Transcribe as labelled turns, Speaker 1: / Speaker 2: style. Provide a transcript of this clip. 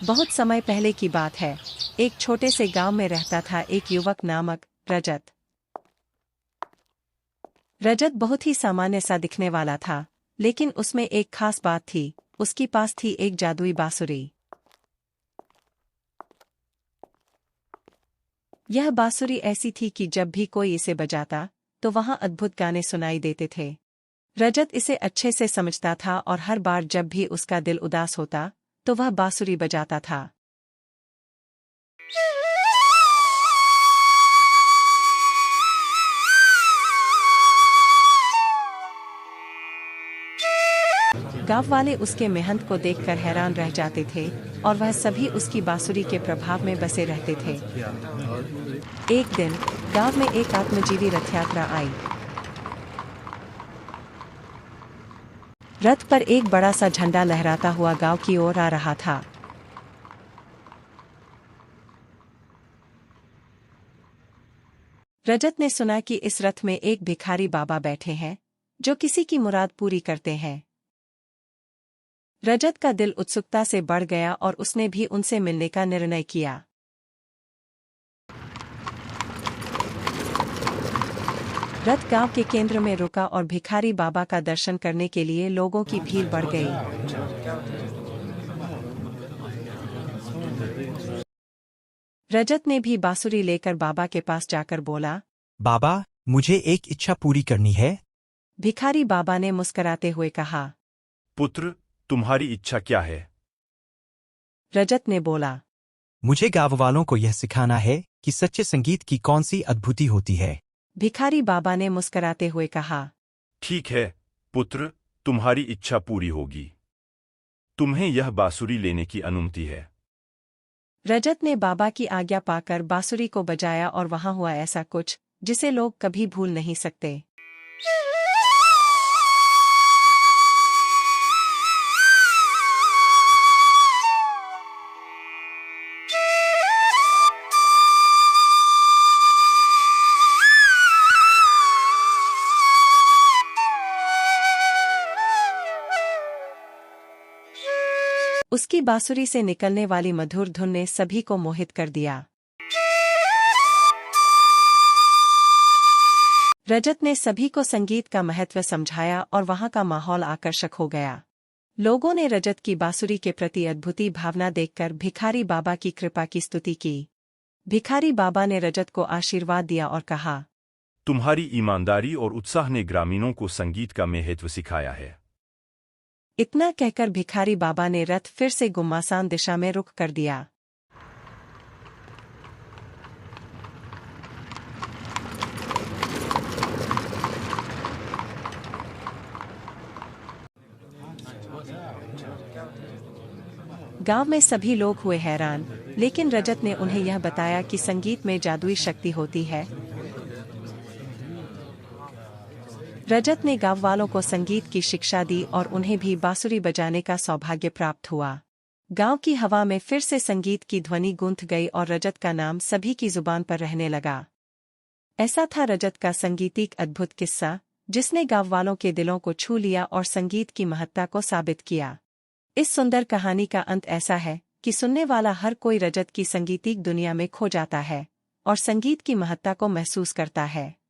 Speaker 1: बहुत समय पहले की बात है। एक छोटे से गांव में रहता था एक युवक नामक रजत। रजत बहुत ही सामान्य सा दिखने वाला था, लेकिन उसमें एक खास बात थी। उसके पास थी एक जादुई बांसुरी। यह बांसुरी ऐसी थी कि जब भी कोई इसे बजाता तो वहां अद्भुत गाने सुनाई देते थे। रजत इसे अच्छे से समझता था और हर बार जब भी उसका दिल उदास होता तो वह बांसुरी बजाता था। गांव वाले उसके मेहनत को देखकर हैरान रह जाते थे और वह सभी उसकी बांसुरी के प्रभाव में बसे रहते थे। एक दिन गांव में एक आत्मजीवी रथ यात्रा आई। रथ पर एक बड़ा सा झंडा लहराता हुआ गांव की ओर आ रहा था। रजत ने सुना कि इस रथ में एक भिखारी बाबा बैठे हैं जो किसी की मुराद पूरी करते हैं। रजत का दिल उत्सुकता से बढ़ गया और उसने भी उनसे मिलने का निर्णय किया। रथ गांव के केंद्र में रुका और भिखारी बाबा का दर्शन करने के लिए लोगों की भीड़ बढ़ गई। रजत ने भी बांसुरी लेकर बाबा के पास जाकर बोला,
Speaker 2: बाबा, मुझे एक इच्छा पूरी करनी है।
Speaker 1: भिखारी बाबा ने मुस्कुराते हुए कहा।
Speaker 3: पुत्र, तुम्हारी इच्छा क्या है?
Speaker 1: रजत ने बोला,
Speaker 2: मुझे गाँव वालों को यह सिखाना है कि सच्चे संगीत की कौन सी अद्भुति होती है।
Speaker 1: भिखारी बाबा ने मुस्कुराते हुए कहा।
Speaker 3: ठीक है पुत्र, तुम्हारी इच्छा पूरी होगी। तुम्हें यह बांसुरी लेने की अनुमति है।
Speaker 1: रजत ने बाबा की आज्ञा पाकर बांसुरी को बजाया और वहां हुआ ऐसा कुछ जिसे लोग कभी भूल नहीं सकते। उसकी बांसुरी से निकलने वाली मधुर धुन ने सभी को मोहित कर दिया। रजत ने सभी को संगीत का महत्व समझाया और वहां का माहौल आकर्षक हो गया। लोगों ने रजत की बांसुरी के प्रति अद्भुत भावना देखकर भिखारी बाबा की कृपा की स्तुति की। भिखारी बाबा ने रजत को आशीर्वाद दिया और कहा,
Speaker 3: तुम्हारी ईमानदारी और उत्साह ने ग्रामीणों को संगीत का महत्व सिखाया है।
Speaker 1: इतना कहकर भिखारी बाबा ने रथ फिर से गुम्मासान दिशा में रुख कर दिया। गांव में सभी लोग हुए हैरान, लेकिन रजत ने उन्हें यह बताया कि संगीत में जादुई शक्ति होती है। रजत ने गांव वालों को संगीत की शिक्षा दी और उन्हें भी बांसुरी बजाने का सौभाग्य प्राप्त हुआ। गांव की हवा में फिर से संगीत की ध्वनि गूंथ गई और रजत का नाम सभी की जुबान पर रहने लगा। ऐसा था रजत का संगीतिक अद्भुत किस्सा, जिसने गांव वालों के दिलों को छू लिया और संगीत की महत्ता को साबित किया। इस सुंदर कहानी का अंत ऐसा है कि सुनने वाला हर कोई रजत की संगीतिक दुनिया में खो जाता है और संगीत की महत्ता को महसूस करता है।